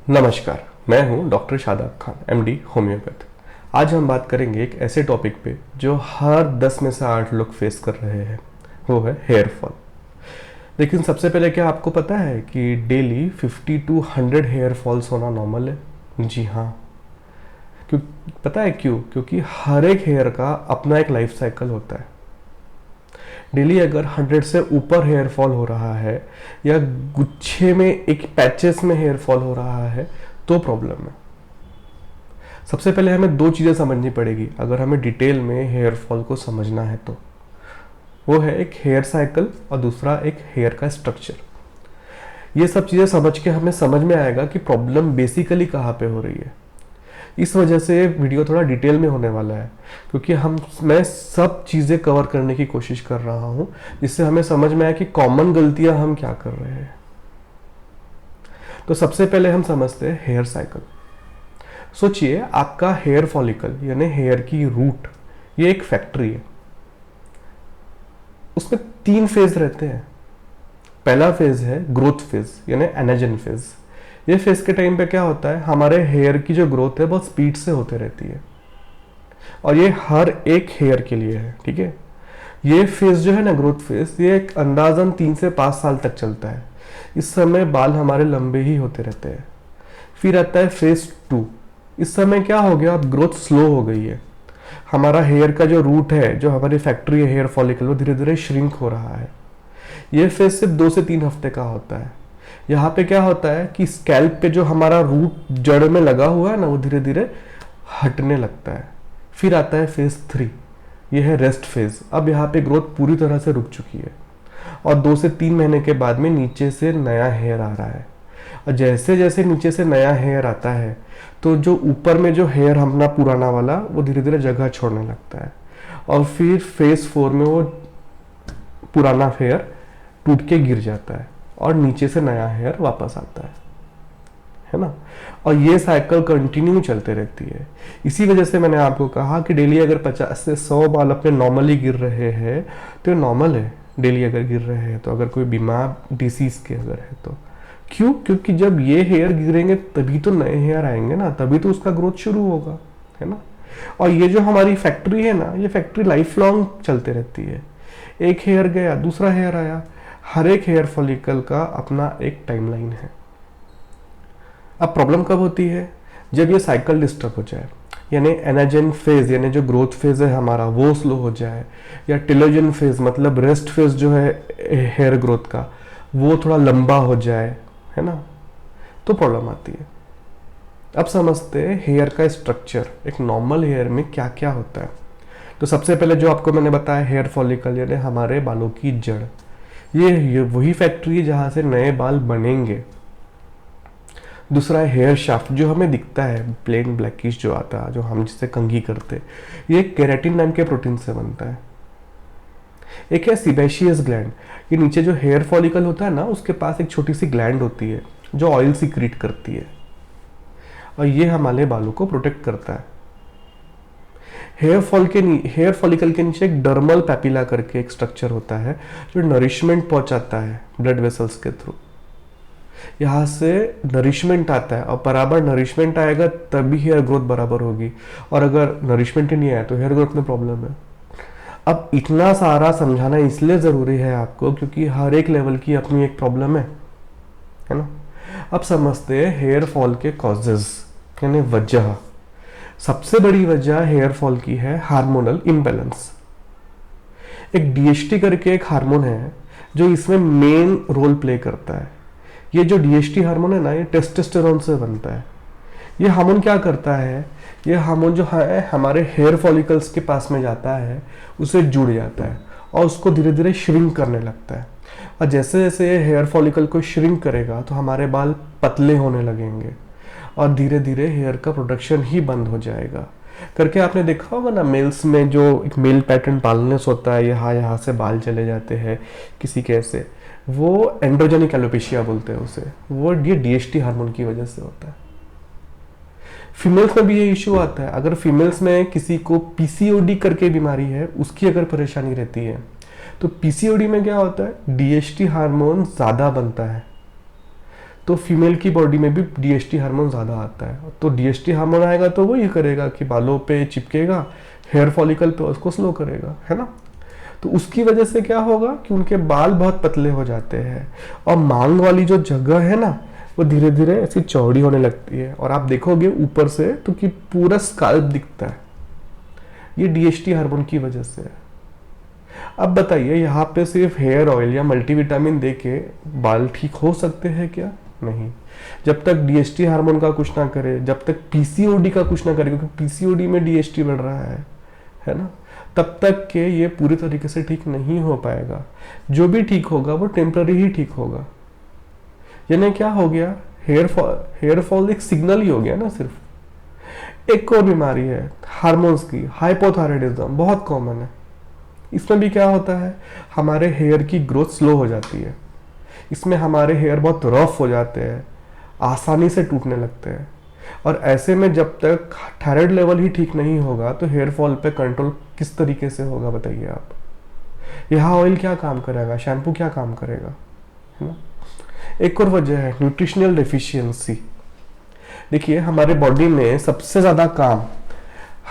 नमस्कार, मैं हूं doctor Shadab Khan, MD homeopath. आज हम बात करेंगे एक ऐसे टॉपिक पे जो हर 10 में से 8 लोग फेस कर रहे हैं, वो है हेयर फॉल। लेकिन सबसे पहले क्या आपको पता है कि डेली 50 टू 100 हेयर फॉल्स होना नॉर्मल है? जी हाँ। क्यों? पता है क्यों? क्योंकि हर एक हेयर का अपना एक लाइफ साइकिल होता है। डेली अगर 100 से ऊपर हेयर फॉल हो रहा है या गुच्छे में एक पैचेस में हेयर फॉल हो रहा है तो प्रॉब्लम है। सबसे पहले हमें दो चीज़ें समझनी पड़ेगी अगर हमें डिटेल में हेयर फॉल को समझना है तो। वो है एक हेयर साइकिल और दूसरा एक हेयर का स्ट्रक्चर। ये सब चीज़ें समझ के हमें समझ में आएगा कि प्रॉब्लम बेसिकली कहाँ पे हो रही है। इस वजह से वीडियो थोड़ा डिटेल में होने वाला है, क्योंकि मैं सब चीज़ें कवर करने की कोशिश कर रहा हूँ जिससे हमें समझ में आए कि कॉमन गलतियां हम क्या कर रहे हैं। तो सबसे पहले हम समझते हैं हेयर साइकिल। सोचिए, आपका हेयर फॉलिकल यानी हेयर की रूट, ये एक फैक्ट्री है। उसमें 3 फेज रहते हैं। पहला फेज है ग्रोथ फेज यानी एनाजन फेज। ये फेज के टाइम पे क्या होता है, हमारे हेयर की जो ग्रोथ है बहुत स्पीड से होते रहती है और ये हर एक हेयर के लिए है, ठीक है। ये फेज जो है ना, ग्रोथ फेज, ये एक अंदाजन 3 से 5 साल तक चलता है। इस समय बाल हमारे लंबे ही होते रहते हैं। फिर आता है फेज 2। इस समय क्या हो गया, अब ग्रोथ स्लो हो गई है। हमारा हेयर का जो रूट है, जो हमारी फैक्ट्री है हेयर फॉलिकल, वो धीरे धीरे श्रिंक हो रहा है। ये फेज सिर्फ 2 से 3 हफ्ते का होता है। यहाँ पे क्या होता है कि स्कैल्प पे जो हमारा रूट जड़ में लगा हुआ है ना, वो धीरे धीरे हटने लगता है। फिर आता है फेज 3। यह है रेस्ट फेज। अब यहाँ पे ग्रोथ पूरी तरह से रुक चुकी है और 2 से 3 महीने के बाद में नीचे से नया हेयर आ रहा है। और जैसे जैसे नीचे से नया हेयर आता है तो जो ऊपर में जो हेयर अपना पुराना वाला, वो धीरे धीरे जगह छोड़ने लगता है और फिर फेज 4 में वो पुराना हेयर टूट के गिर जाता है और नीचे से नया हेयर वापस आता है ना। और ये साइकिल कंटिन्यू चलते रहती है। इसी वजह से मैंने आपको कहा कि डेली अगर 50 से 100 बाल अपने नॉर्मली गिर रहे हैं तो नॉर्मल है। डेली अगर गिर रहे हैं तो, अगर कोई बीमार डिसीज के अगर है तो। क्यों? क्योंकि जब ये हेयर गिरेंगे तभी तो नए हेयर आएंगे ना, तभी तो उसका ग्रोथ शुरू होगा, है ना। और ये जो हमारी फैक्ट्री है ना, ये फैक्ट्री लाइफ लॉन्ग चलते रहती है। एक हेयर गया, दूसरा हेयर आया। हर एक हेयर फॉलिकल का अपना एक टाइमलाइन है। अब प्रॉब्लम कब होती है, जब ये साइकिल डिस्टर्ब हो जाए, यानी एनाजन फेज यानी जो ग्रोथ फेज है हमारा वो स्लो हो जाए, या टेलोजन फेज मतलब रेस्ट फेज जो है हेयर ग्रोथ का, वो थोड़ा लंबा हो जाए, है ना, तो प्रॉब्लम आती है। अब समझते हैं हेयर का स्ट्रक्चर, एक नॉर्मल हेयर में क्या क्या होता है। तो सबसे पहले जो आपको मैंने बताया, हेयर फॉलिकल यानी हमारे बालों की जड़, ये वही फैक्ट्री है जहां से नए बाल बनेंगे। दूसरा है हेयर शाफ्ट, जो हमें दिखता है प्लेन ब्लैकिश जो आता है, जो हम जिससे कंघी करते, ये केराटिन नाम के प्रोटीन से बनता है। एक है सीबेशियस ग्लैंड। ये नीचे जो हेयर फॉलिकल होता है ना, उसके पास एक छोटी सी ग्लैंड होती है जो ऑयल सीक्रेट करती है और ये हमारे बालों को प्रोटेक्ट करता है। हेयर फॉलिकल के नीचे एक डर्मल पैपिला करके एक स्ट्रक्चर होता है जो नरिशमेंट पहुंचाता है ब्लड वेसल्स के थ्रू। यहाँ से नरिशमेंट आता है और बराबर नरिशमेंट आएगा तभी हेयर ग्रोथ बराबर होगी, और अगर नरिशमेंट ही नहीं आया तो हेयर ग्रोथ में प्रॉब्लम है। अब इतना सारा समझाना इसलिए ज़रूरी है आपको क्योंकि हर एक लेवल की अपनी एक प्रॉब्लम है ना। अब समझते हैं हेयर फॉल के कॉजेज यानी वजह। सबसे बड़ी वजह हेयर फॉल की है हार्मोनल इम्बैलेंस। एक डीएचटी करके एक हार्मोन है जो इसमें मेन रोल प्ले करता है। ये जो डीएचटी हार्मोन है ना, ये टेस्टोस्टेरोन से बनता है। ये हार्मोन क्या करता है, ये हार्मोन जो है हमारे हेयर फॉलिकल्स के पास में जाता है, उसे जुड़ जाता है और उसको धीरे धीरे श्रिंक करने लगता है। और जैसे जैसे ये हेयर फॉलिकल को श्रिंक करेगा तो हमारे बाल पतले होने लगेंगे और धीरे धीरे हेयर का प्रोडक्शन ही बंद हो जाएगा। करके आपने देखा होगा ना, मेल्स में जो एक मेल पैटर्न बालनेस होता है, यहाँ से बाल चले जाते हैं किसी के ऐसे, वो एंड्रोजेनिक एलोपेशिया बोलते हैं उसे। वो ये डीएचटी हार्मोन की वजह से होता है। फीमेल्स में भी ये इश्यू आता है। अगर फीमेल्स में किसी को पीसीओडी करके बीमारी है, उसकी अगर परेशानी रहती है, तो पीसीओडी में क्या होता है, डीएचटी हार्मोन ज़्यादा बनता है तो फीमेल की बॉडी में भी डीएचटी हार्मोन ज़्यादा आता है, तो डीएचटी हार्मोन आएगा तो वो ये करेगा कि बालों पे चिपकेगा, हेयर फॉलिकल पे उसको स्लो करेगा, है ना। तो उसकी वजह से क्या होगा कि उनके बाल बहुत पतले हो जाते हैं और मांग वाली जो जगह है ना वो धीरे धीरे ऐसी चौड़ी होने लगती है, और आप देखोगे ऊपर से तो कि पूरा स्काल्प दिखता है। ये डीएचटी हार्मोन की वजह से है। अब बताइए, यहाँ पे सिर्फ हेयर ऑयल या मल्टीविटामिन दे के बाल ठीक हो सकते हैं क्या? नहीं। जब तक डीएचटी हार्मोन का कुछ ना करे, जब तक पीसीओडी का कुछ ना करे, क्योंकि पीसीओडी में डीएचटी बढ़ रहा है ना, तब तक के ये पूरी तरीके से ठीक नहीं हो पाएगा। जो भी ठीक होगा वो टेम्पररी ही ठीक होगा। यानी क्या हो गया, हेयर फॉल एक सिग्नल ही हो गया ना सिर्फ। एक और बीमारी है हार्मोन्स की, हाइपोथायराइडिज्म, बहुत कॉमन है। इसमें भी क्या होता है, हमारे हेयर की ग्रोथ स्लो हो जाती है। इसमें हमारे हेयर बहुत रफ हो जाते हैं, आसानी से टूटने लगते हैं, और ऐसे में जब तक थायराइड लेवल ही ठीक नहीं होगा तो हेयर फॉल पे कंट्रोल किस तरीके से होगा बताइए आप। यहाँ ऑयल क्या काम करेगा, शैम्पू क्या काम करेगा, है ना। एक और वजह है न्यूट्रिशनल डेफिशिएंसी। देखिए, हमारे बॉडी में सबसे ज़्यादा काम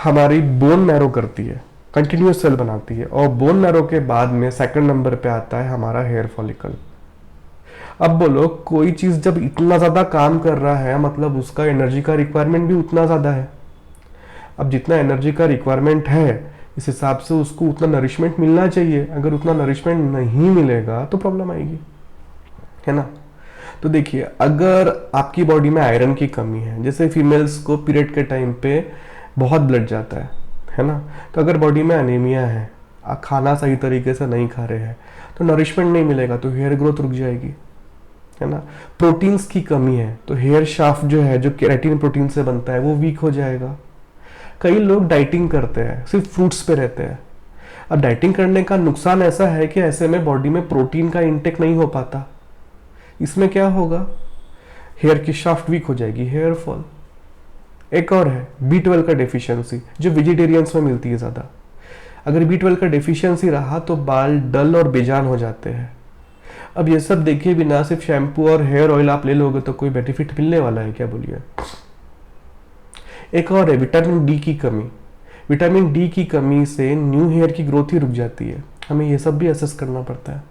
हमारी बोन मैरो करती है, कंटिन्यूस सेल बनाती है, और बोन मैरो के बाद में सेकंड नंबर पे आता है हमारा हेयर फॉलिकल। अब बोलो, कोई चीज़ जब इतना ज़्यादा काम कर रहा है मतलब उसका एनर्जी का रिक्वायरमेंट भी उतना ज़्यादा है। अब जितना एनर्जी का रिक्वायरमेंट है इस हिसाब से उसको उतना नरिशमेंट मिलना चाहिए। अगर उतना नरिशमेंट नहीं मिलेगा तो प्रॉब्लम आएगी, है ना। तो देखिए, अगर आपकी बॉडी में आयरन की कमी है, जैसे फीमेल्स को पीरियड के टाइम पे बहुत ब्लड जाता है ना, तो अगर बॉडी में अनीमिया है, खाना सही तरीके से नहीं खा रहे हैं, तो नरिशमेंट नहीं मिलेगा तो हेयर ग्रोथ रुक जाएगी, है ना। प्रोटीन्स की कमी है तो हेयर शाफ्ट जो है, जो केराटिन प्रोटीन से बनता है, वो वीक हो जाएगा। कई लोग डाइटिंग करते हैं, सिर्फ फ्रूट्स पे रहते हैं। अब डाइटिंग करने का नुकसान ऐसा है कि ऐसे में बॉडी में प्रोटीन का इंटेक नहीं हो पाता। इसमें क्या होगा, हेयर की शाफ्ट वीक हो जाएगी, हेयर फॉल। एक और है B12 का डेफिशिएंसी, जो वेजिटेरियंस में मिलती है ज़्यादा। अगर B12 का डेफिशिएंसी रहा तो बाल डल और बेजान हो जाते हैं। अब ये सब देखिए बिना सिर्फ शैम्पू और हेयर ऑयल आप ले लोगे तो कोई बेनिफिट मिलने वाला है क्या, बोलिए। एक और है विटामिन डी की कमी। विटामिन डी की कमी से न्यू हेयर की ग्रोथ ही रुक जाती है। हमें ये सब भी असेस करना पड़ता है।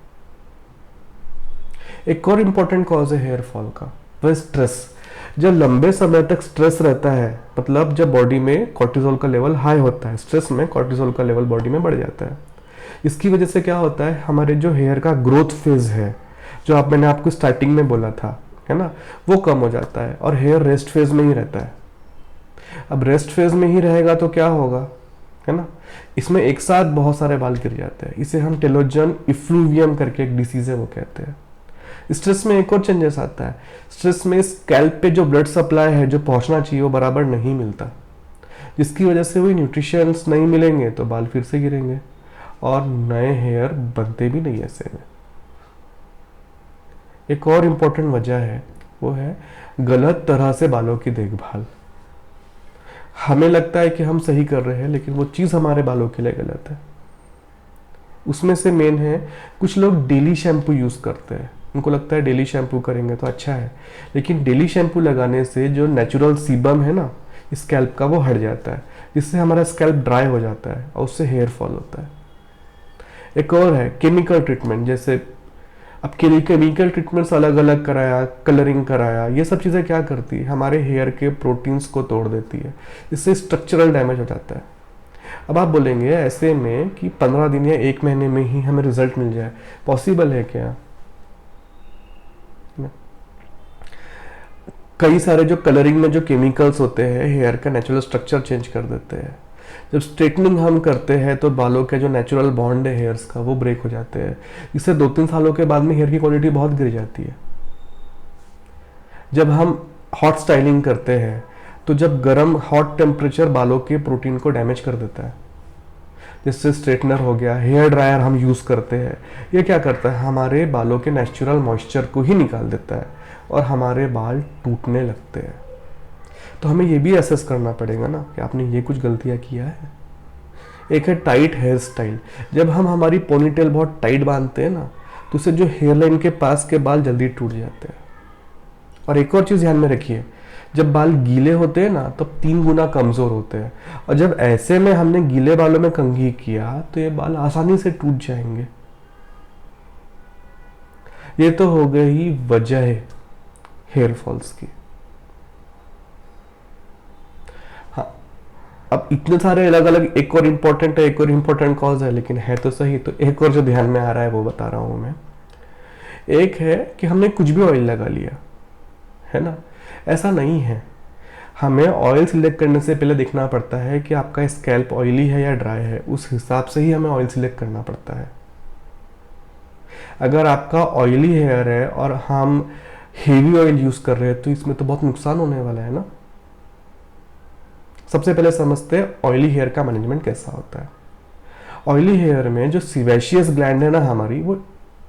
एक और इम्पोर्टेंट कॉज है हेयर फॉल का, वह स्ट्रेस। जब लंबे समय तक स्ट्रेस रहता है, मतलब जब बॉडी में कॉर्टिसोल का लेवल हाई होता है, स्ट्रेस में कॉर्टिसोल का लेवल बॉडी में बढ़ जाता है। इसकी वजह से क्या होता है, हमारे जो हेयर का ग्रोथ फेज है, जो मैंने आपको स्टार्टिंग में बोला था, है ना, वो कम हो जाता है और हेयर रेस्ट फेज में ही रहता है। अब रेस्ट फेज में ही रहेगा तो क्या होगा, है ना, इसमें एक साथ बहुत सारे बाल गिर जाते हैं। इसे हम टेलोजन इफ्लूवियम करके एक डिसीज है वो कहते हैं। स्ट्रेस में एक और चेंजेस आता है। स्ट्रेस में स्कैल्प पे जो ब्लड सप्लाई है जो पहुंचना चाहिए वो बराबर नहीं मिलता, जिसकी वजह से वही न्यूट्रिशंस नहीं मिलेंगे तो बाल फिर से गिरेंगे और नए हेयर बनते भी नहीं ऐसे में। एक और इम्पोर्टेंट वजह है, वो है गलत तरह से बालों की देखभाल। हमें लगता है कि हम सही कर रहे हैं, लेकिन वो चीज़ हमारे बालों के लिए गलत है। उसमें से मेन है, कुछ लोग डेली शैम्पू यूज़ करते हैं। उनको लगता है डेली शैम्पू करेंगे तो अच्छा है, लेकिन डेली शैम्पू लगाने से जो नेचुरल सीबम है ना स्कैल्प का, वो हट जाता है, जिससे हमारा स्कैल्प ड्राई हो जाता है और उससे हेयर फॉल होता है। एक और है केमिकल ट्रीटमेंट। जैसे अब केमिकल ट्रीटमेंट्स अलग अलग कराया, कलरिंग कराया, ये सब चीज़ें क्या करती है, हमारे हेयर के प्रोटीन्स को तोड़ देती है, इससे स्ट्रक्चरल डैमेज हो जाता है। अब आप बोलेंगे ऐसे में कि 15 दिन या 1 महीने में ही हमें रिजल्ट मिल जाए, पॉसिबल है क्या? कई सारे जो कलरिंग में जो केमिकल्स होते हैं हेयर का नेचुरल स्ट्रक्चर चेंज कर देते हैं। जब स्ट्रेटनिंग हम करते हैं तो बालों के जो नेचुरल बॉन्ड है हेयर्स का वो ब्रेक हो जाते हैं। इससे 2-3 सालों के बाद में हेयर की क्वालिटी बहुत गिर जाती है। जब हम हॉट स्टाइलिंग करते हैं तो जब गर्म हॉट टेम्परेचर बालों के प्रोटीन को डैमेज कर देता है, जिससे स्ट्रेटनर हो गया, हेयर ड्रायर हम यूज़ करते हैं, ये क्या करता है, हमारे बालों के नेचुरल मॉइस्चर को ही निकाल देता है और हमारे बाल टूटने लगते हैं। तो हमें ये भी असेस करना पड़ेगा ना कि आपने ये कुछ गलतियाँ किया है। एक है टाइट हेयर स्टाइल। जब हम हमारी पोनीटेल बहुत टाइट बांधते हैं ना तो उससे जो हेयर लाइन के पास के बाल जल्दी टूट जाते हैं। और एक और चीज़ ध्यान में रखिए, जब बाल गीले होते हैं ना तब 3 गुना कमज़ोर होते हैं, और जब ऐसे में हमने गीले बालों में कंघी किया तो ये बाल आसानी से टूट जाएंगे। ये तो हो गई वजह हेयर फॉल्स की। हाँ, अब इतने सारे अलग अलग, एक और इम्पोर्टेंट है, एक और इम्पोर्टेंट कॉज है, लेकिन है तो सही। तो एक और जो ध्यान में आ रहा है वो बता रहा हूं मैं। एक है कि हमने कुछ भी ऑयल लगा लिया, है ना, ऐसा नहीं है। हमें ऑयल सिलेक्ट करने से पहले देखना पड़ता है कि आपका स्कैल्प ऑयली है या ड्राई है, उस हिसाब से ही हमें ऑयल सिलेक्ट करना पड़ता है। अगर आपका ऑयली हेयर है और हम हेवी ऑयल यूज कर रहे हैं तो इसमें तो बहुत नुकसान होने वाला है ना। सबसे पहले समझते हैं ऑयली हेयर का मैनेजमेंट कैसा होता है। ऑयली हेयर में जो सीबेशियस ग्लैंड है ना हमारी, वो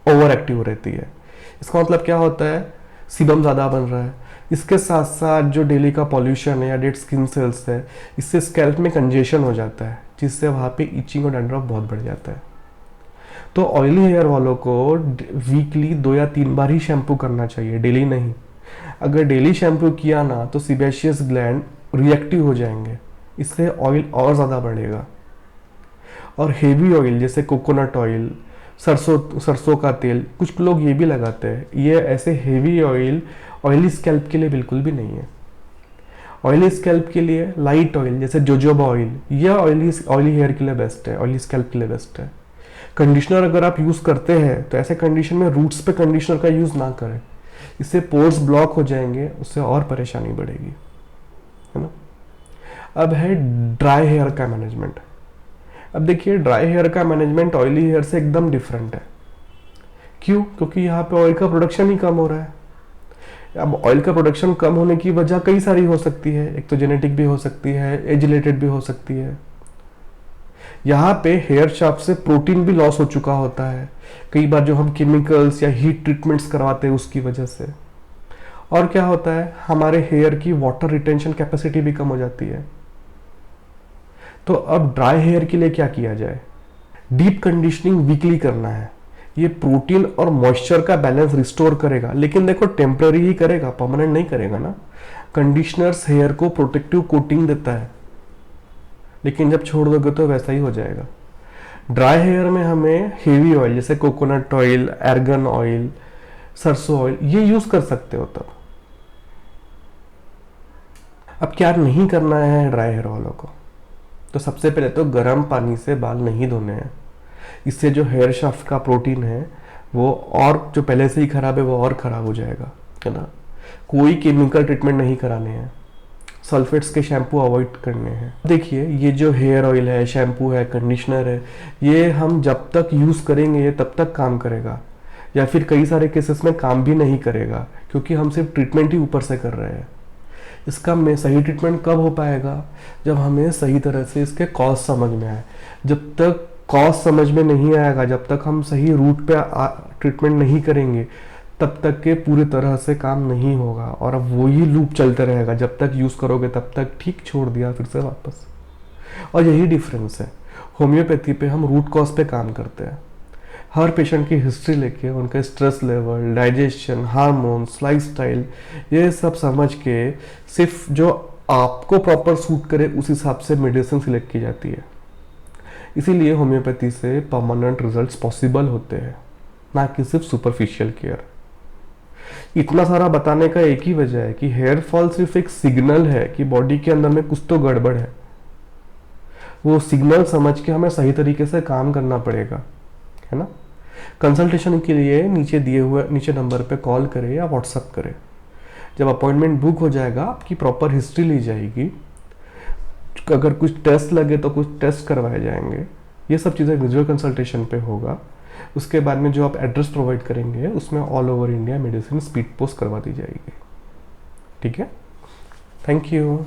ओवर एक्टिव रहती है। इसका मतलब क्या होता है, सीबम ज़्यादा बन रहा है। इसके साथ साथ जो डेली का पॉल्यूशन है या डेड स्किन सेल्स है, इससे स्कैल्प में कंजेशन हो जाता है, जिससे वहाँ पे इचिंग और डैंड्रफ बहुत बढ़ जाता है। तो ऑयली हेयर वालों को वीकली 2 या 3 बार ही शैम्पू करना चाहिए, डेली नहीं। अगर डेली शैम्पू किया ना तो सीबेशियस ग्लैंड रिएक्टिव हो जाएंगे, इससे ऑयल और ज़्यादा बढ़ेगा। और हेवी ऑयल जैसे कोकोनट ऑयल, सरसों का तेल, कुछ लोग ये भी लगाते हैं, ये ऐसे हेवी ऑयल ऑयली स्कैल्प के लिए बिल्कुल भी नहीं है। ऑयली स्कैल्प के लिए लाइट ऑयल जैसे जोजोबा ऑयल, यह ऑयली हेयर के लिए बेस्ट है, ऑयली स्कैल्प के लिए बेस्ट है। कंडीशनर अगर आप यूज़ करते हैं तो ऐसे कंडीशन में रूट्स पे कंडीशनर का यूज़ ना करें, इससे पोर्स ब्लॉक हो जाएंगे, उससे और परेशानी बढ़ेगी, है ना। अब है ड्राई हेयर का मैनेजमेंट। अब देखिए, ड्राई हेयर का मैनेजमेंट ऑयली हेयर से एकदम डिफरेंट है। क्यों? क्योंकि यहाँ पे ऑयल का प्रोडक्शन ही कम हो रहा है। अब ऑयल का प्रोडक्शन कम होने की वजह कई सारी हो सकती है, एक तो जेनेटिक भी हो सकती है, एज रिलेटेड भी हो सकती है। यहाँ पे हेयर शाफ्ट से प्रोटीन भी लॉस हो चुका होता है, कई बार जो हम केमिकल्स या हीट ट्रीटमेंट्स करवाते हैं उसकी वजह से। और क्या होता है, हमारे हेयर की वाटर रिटेंशन कैपेसिटी भी कम हो जाती है। तो अब ड्राई हेयर के लिए क्या किया जाए? डीप कंडीशनिंग वीकली करना है। ये प्रोटीन और मॉइस्चर का बैलेंस रिस्टोर करेगा, लेकिन देखो टेम्पररी ही करेगा, परमानेंट नहीं करेगा ना। कंडीशनर्स हेयर को प्रोटेक्टिव कोटिंग देता है, लेकिन जब छोड़ दोगे तो वैसा ही हो जाएगा। ड्राई हेयर में हमें हेवी ऑयल जैसे कोकोनट ऑयल, एर्गन ऑयल, सरसों ऑयल ये यूज कर सकते हो तब। अब क्या नहीं करना है ड्राई हेयर वालों को? तो सबसे पहले तो गर्म पानी से बाल नहीं धोने हैं, इससे जो हेयर शाफ्ट का प्रोटीन है वो, और जो पहले से ही खराब है वो और खराब हो जाएगा, है ना। कोई केमिकल ट्रीटमेंट नहीं कराने हैं, सल्फेट्स के शैम्पू अवॉइड करने हैं। देखिए, ये जो हेयर ऑयल है, शैम्पू है, कंडीशनर है, ये हम जब तक यूज़ करेंगे ये तब तक काम करेगा, या फिर कई सारे केसेस में काम भी नहीं करेगा, क्योंकि हम सिर्फ ट्रीटमेंट ही ऊपर से कर रहे हैं। इसका में सही ट्रीटमेंट कब हो पाएगा? जब हमें सही तरह से इसके कॉज समझ में आए। जब तक कॉज समझ में नहीं आएगा, जब तक हम सही रूट पे ट्रीटमेंट नहीं करेंगे, तब तक के पूरी तरह से काम नहीं होगा, और अब वही लूप चलते रहेगा। जब तक यूज़ करोगे तब तक ठीक, छोड़ दिया फिर से वापस। और यही डिफरेंस है। होम्योपैथी पे हम रूट कॉज पे काम करते हैं, हर पेशेंट की हिस्ट्री लेके, उनका stress level, digestion, hormones, lifestyle, ये सब समझ के सिर्फ जो आपको प्रॉपर सूट करे उस हिसाब से मेडिसिन सिलेक्ट की जाती है। इसीलिए होम्योपैथी से परमानेंट रिजल्ट्स पॉसिबल होते हैं, ना कि सिर्फ सुपरफिशियल केयर। इतना सारा बताने का एक ही वजह है कि हेयर फॉल सिर्फ एक सिग्नल है कि बॉडी के अंदर में कुछ तो गड़बड़ है। वो सिग्नल समझ के हमें सही तरीके से काम करना पड़ेगा, है ना। कंसल्टेशन के लिए नीचे नंबर पे कॉल करें या व्हाट्सअप करें। जब अपॉइंटमेंट बुक हो जाएगा, आपकी प्रॉपर हिस्ट्री ली जाएगी, अगर कुछ टेस्ट लगे तो कुछ टेस्ट करवाए जाएंगे। ये सब चीज़ें विजुअल कंसल्टेशन पे होगा। उसके बाद में जो आप एड्रेस प्रोवाइड करेंगे उसमें all over India medicine speed post करवा दी जाएगी। ठीक है, थैंक यू।